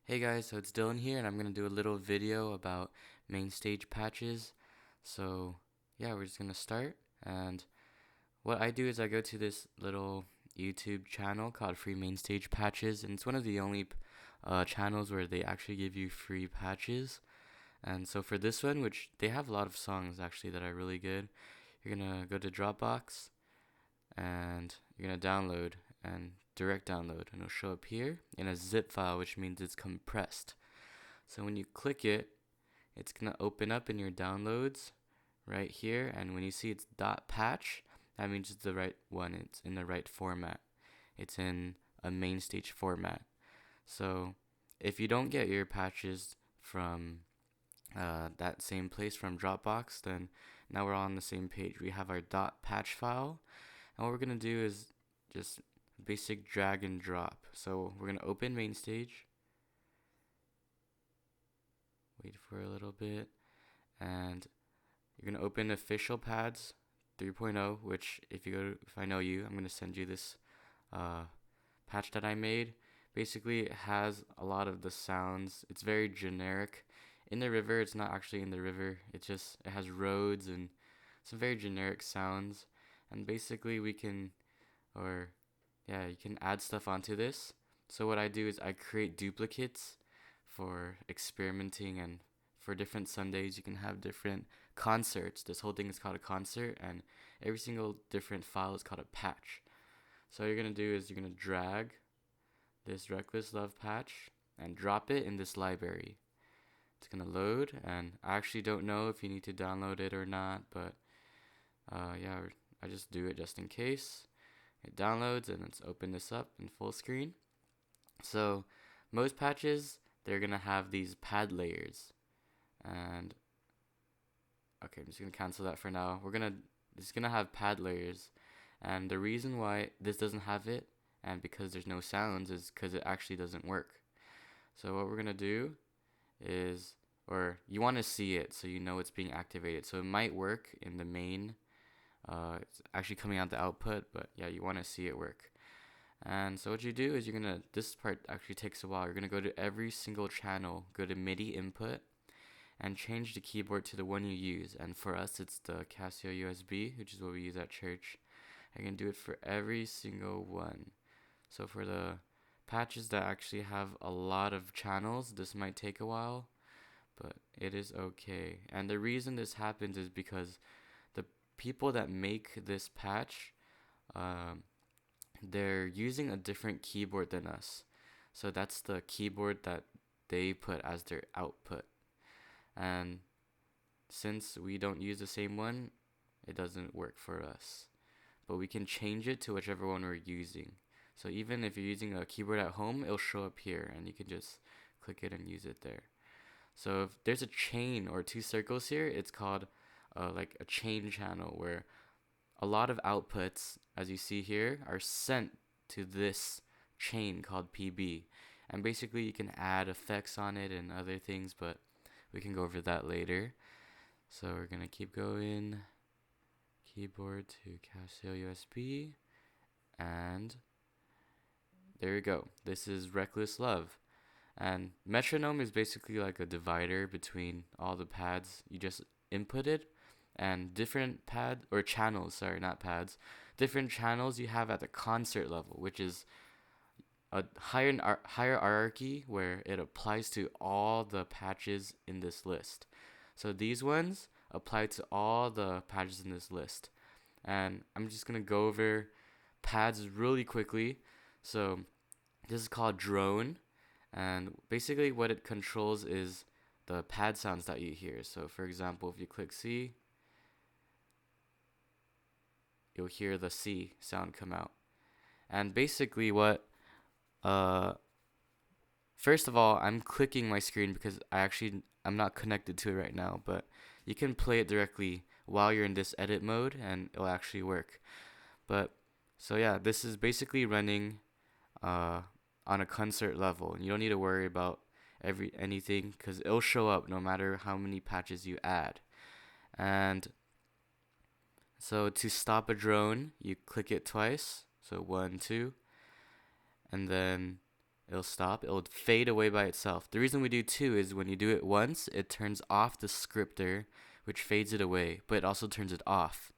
Hey guys, so it's Dylan here, and I'm gonna do a little video about Mainstage patches. So yeah, we're just gonna start. And what I do is I go to this little YouTube channel called Free Mainstage Patches, and it's one of the only channels where they actually give you free patches. And so for this one, which they have a lot of songs actually that are really good, you're gonna go to Dropbox and you're gonna download and direct download, and it'll show up here in a zip file, which means it's compressed. So when you click it, it's gonna open up in your downloads right here, and when you see it's .patch, that means it's the right one. It's in the right format. It's in a main stage format. So if you don't get your patches from that same place from Dropbox, then now we're all on the same page. We have our .patch file, and what we're gonna do is just basic drag and drop. So we're gonna open main stage, wait for a little bit, and you're gonna open official pads 3.0, which if I know you, I'm gonna send you this uh, patch that I made. Basically, it has a lot of the sounds. It's very generic. In the river, it's not actually in the river. It has roads and some very generic sounds. And basically, or yeah, you can add stuff onto this. So what I do is I create duplicates for experimenting, and for different Sundays you can have different concerts. This whole thing is called a concert, and every single different file is called a patch. So what you're gonna do is you're gonna drag this Reckless Love patch and drop it in this library. It's gonna load, and I actually don't know if you need to download it or not, but yeah, I just do it just in case. It downloads, and let's open this up in full screen. So most patches, they're gonna have these pad layers, and okay, I'm just gonna cancel that for now. It's gonna have pad layers, and the reason why this doesn't have it, and because there's no sounds, is because it actually doesn't work. So what we're gonna do is, or you want to see it so you know it's being activated. So it might work in the main. It's actually coming out the output, but yeah, you want to see it work. And so what you do is this part actually takes a while. You're gonna go to every single channel, go to MIDI input, and change the keyboard to the one you use. And for us, it's the Casio USB, which is what we use at church. I can do it for every single one. So for the patches that actually have a lot of channels, this might take a while, but it is okay. And the reason this happens is because the people that make this patch, um, they're using a different keyboard than us. So that's the keyboard that they put as their output. And since we don't use the same one, it doesn't work for us. But we can change it to whichever one we're using. So even if you're using a keyboard at home, it'll show up here, and you can just click it and use it there. So if there's a chain or two circles here, it's called like a chain channel, where a lot of outputs, as you see here, are sent to this chain called PB. And basically you can add effects on it and other things, but we can go over that later. So we're gonna keep going. Keyboard to Casio USB, and there you go. This is Reckless Love. And metronome is basically like a divider between all the pads you just inputted, and different pad or channels, sorry, not pads, different channels you have at the concert level, which is a higher hierarchy where it applies to all the patches in this list. So these ones apply to all the patches in this list. And I'm just going to go over pads really quickly. So this is called drone, and basically what it controls is the pad sounds that you hear. So for example, if you click C, you'll hear the C sound come out. And basically uh first of all, I'm clicking my screen because I'm not connected to it right now, but you can play it directly while you're in this edit mode, and it'll actually work. But so yeah, this is basically running uh on a concert level, and you don't need to worry about anything because it'll show up no matter how many patches you add. And so to stop a drone, you click it twice. So one, two, and then it'll stop. It'll fade away by itself. The reason we do 2 is when you do it once, it turns off the scripter, which fades it away, but it also turns it off.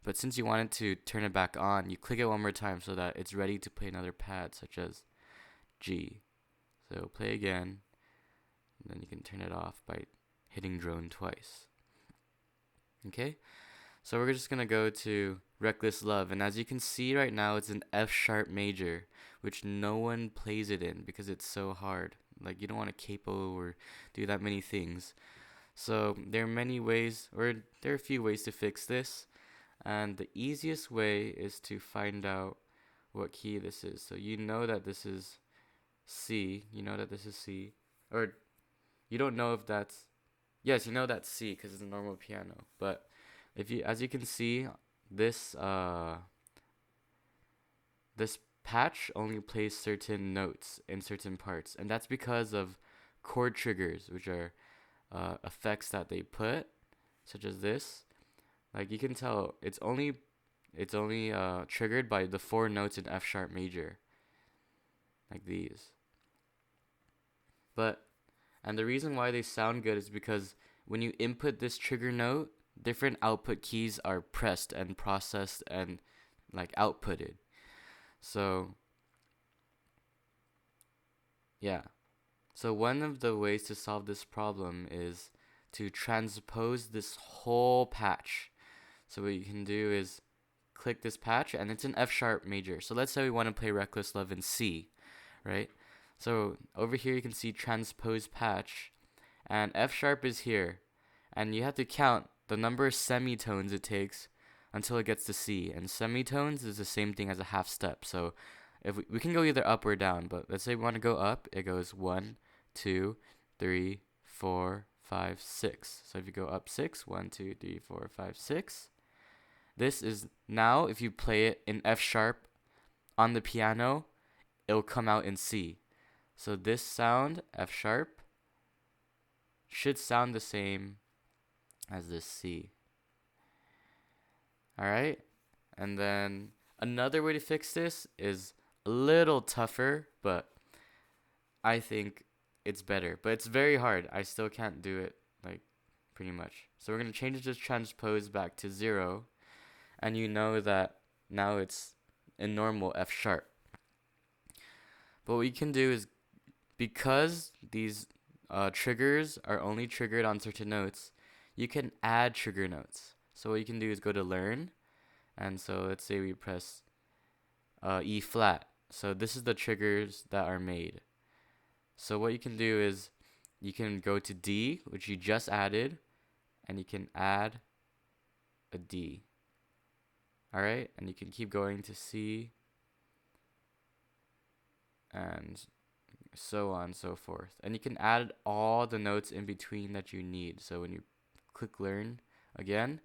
But since you wanted to turn it back on, you click it one more time so that it's ready to play another pad, such as G. So play again, and then you can turn it off by hitting drone twice. Okay? So we're just going to go to Reckless Love, and as you can see right now, it's an F sharp major, which no one plays it in because it's so hard. Like, you don't want to capo or do that many things. So there are many ways, or there are a few ways to fix this, and the easiest way is to find out what key this is. So you know that this is C, or you don't know if that's, yes, you know that's C because it's a normal piano, but if you, as you can see, this this patch only plays certain notes in certain parts, and that's because of chord triggers, which are effects that they put, such as this. Like you can tell, it's only triggered by the 4 notes in F sharp major, like these. And the reason why they sound good is because when you input this trigger note, different output keys are pressed and processed and like outputted. So yeah. So one of the ways to solve this problem is to transpose this whole patch. So what you can do is click this patch, and it's an F sharp major. So let's say we want to play Reckless Love in C, right? So over here you can see transpose patch, and F sharp is here, and you have to count the number of semitones it takes until it gets to C, and semitones is the same thing as a half step. So if we can go either up or down, but let's say we want to go up, it goes 1, 2, 3, 4, 5, 6. So if you go up 6, 1, 2, 3, 4, 5, 6. This is now, if you play it in F sharp on the piano, it'll come out in C. So this sound, F sharp, should sound the same as this C. Alright? And then another way to fix this is a little tougher, but I think it's better. But it's very hard. I still can't do it, like, pretty much. So we're going to change this transpose back to 0. And you know that now it's in normal F sharp. But what you can do is, because these triggers are only triggered on certain notes, you can add trigger notes. So what you can do is go to learn, and so let's say we press E flat. So this is the triggers that are made. So what you can do is you can go to D, which you just added, and you can add a D. Alright, and you can keep going to C, and so on and so forth. And you can add all the notes in between that you need. So when you click learn again,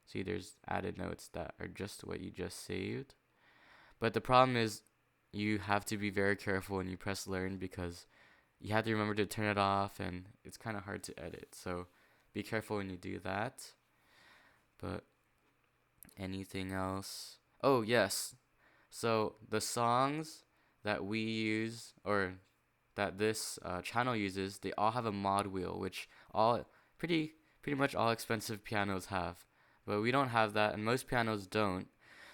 see there's added notes that are just what you just saved. But the problem is you have to be very careful when you press learn, because you have to remember to turn it off, and it's kind of hard to edit. So be careful when you do that. But anything else? Oh, yes. So the songs that we use, or that this channel uses, they all have a mod wheel, which all pretty much all expensive pianos have. But we don't have that, and most pianos don't.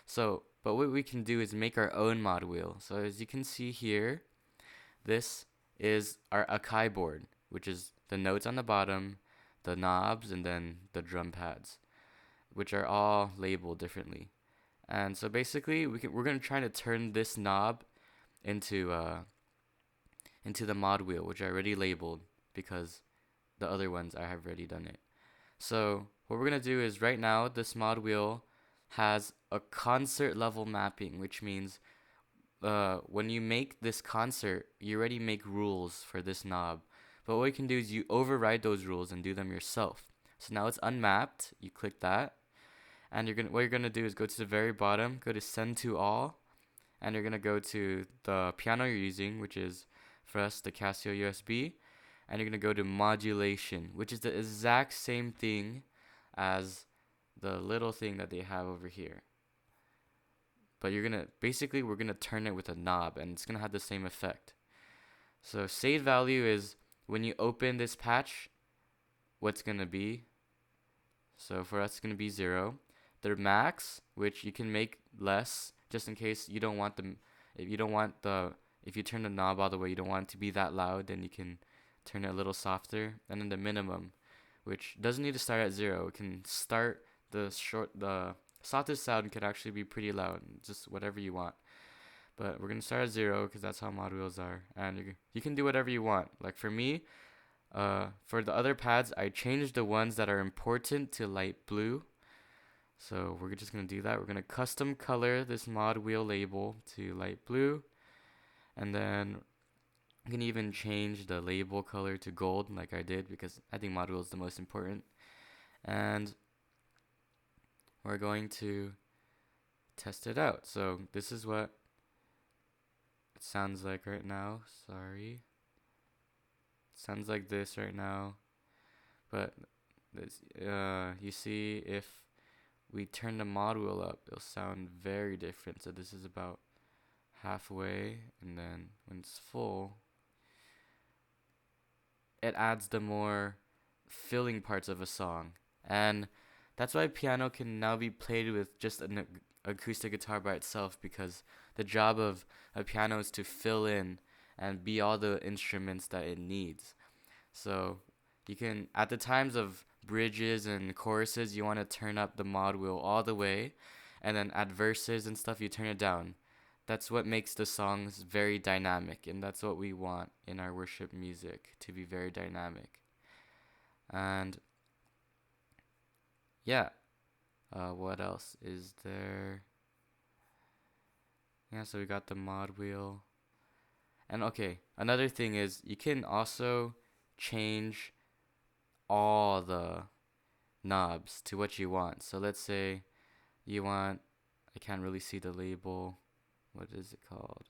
So, but what we can do is make our own mod wheel. So as you can see here, this is our Akai board, which is the notes on the bottom, the knobs, and then the drum pads, which are all labeled differently. And so basically, we're going to try to turn this knob into the mod wheel, which I already labeled because the other ones I have already done it. So what we're going to do is, right now, this mod wheel has a concert level mapping, which means when you make this concert, you already make rules for this knob. But what you can do is you override those rules and do them yourself. So now it's unmapped. You click that, and what you're gonna do is go to the very bottom, go to send to all, and you're gonna go to the piano you're using, which is for us the Casio USB, and you're gonna go to modulation, which is the exact same thing as the little thing that they have over here. But we're gonna turn it with a knob, and it's gonna have the same effect. So save value is when you open this patch, what's gonna be. So for us, it's gonna be 0. The max, which you can make less, just in case you don't want the, if you don't want the, if you turn the knob all the way, you don't want it to be that loud, then you can turn it a little softer. And then the minimum, which doesn't need to start at 0. It can start the softest sound could actually be pretty loud, just whatever you want. But we're gonna start at 0 because that's how mod wheels are, and you can do whatever you want. Like for me, for the other pads, I changed the ones that are important to light blue. So we're just gonna do that. We're gonna custom color this mod wheel label to light blue, and then you can even change the label color to gold like I did because I think mod wheel is the most important. And we're going to test it out. So this is what it sounds like right now. Sorry. It sounds like this right now. But this, you see, if we turn the mod wheel up, it'll sound very different. So this is about halfway, and then when it's full, it adds the more filling parts of a song. And that's why piano can now be played with just an acoustic guitar by itself, because the job of a piano is to fill in and be all the instruments that it needs. So you can, at the times of bridges and choruses, you want to turn up the mod wheel all the way, and then at verses and stuff, you turn it down. That's what makes the songs very dynamic, and that's what we want in our worship music, to be very dynamic. And yeah, what else is there? Yeah, so we got the mod wheel. And okay, another thing is you can also change all the knobs to what you want. So let's say you want, I can't really see the label. What is it called?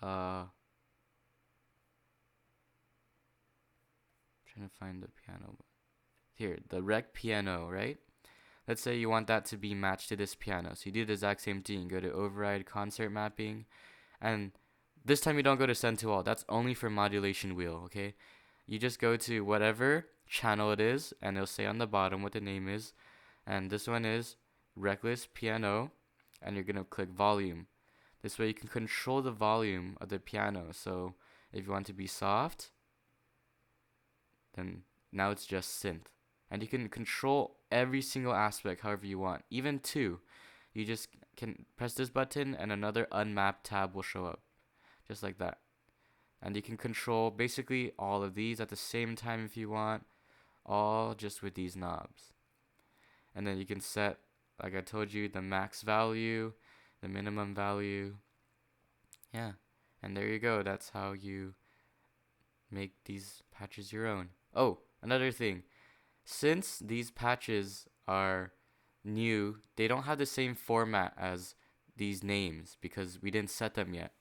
Trying to find the piano. Here, the rec piano, right? Let's say you want that to be matched to this piano. So you do the exact same thing. Go to override concert mapping, and this time you don't go to send to all. That's only for modulation wheel, okay? You just go to whatever channel it is, and it'll say on the bottom what the name is. And this one is Reckless Piano, and you're gonna click volume. This way you can control the volume of the piano. So if you want to be soft, then now it's just synth. And you can control every single aspect however you want, even 2. You just can press this button and another unmapped tab will show up, just like that. And you can control basically all of these at the same time if you want, all just with these knobs. And then you can set, like I told you, the max value, the minimum value. Yeah, and there you go. That's how you make these patches your own. Oh, another thing. Since these patches are new, they don't have the same format as these names because we didn't set them yet.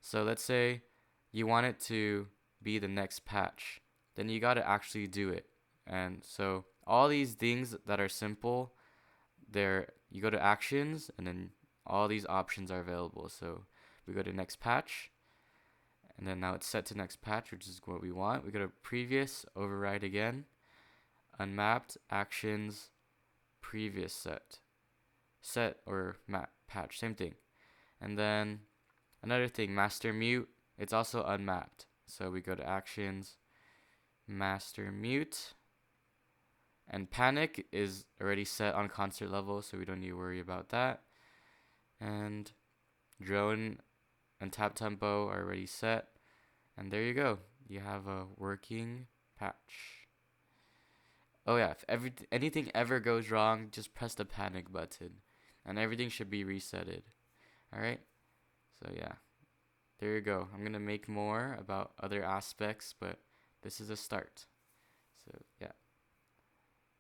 So let's say you want it to be the next patch, then you got to actually do it. And so all these things that are simple, you go to actions, and then all these options are available. So we go to next patch, and then now it's set to next patch, which is what we want. We go to previous, override again, unmapped, actions, previous set or map patch, same thing. And then another thing, master mute, it's also unmapped. So we go to actions, master mute, and panic is already set on concert level, so we don't need to worry about that. And drone and tap tempo are already set. And there you go. You have a working patch. Oh yeah, if anything ever goes wrong, just press the panic button, and everything should be resetted. Alright? So yeah, there you go. I'm gonna make more about other aspects, but this is a start. So yeah.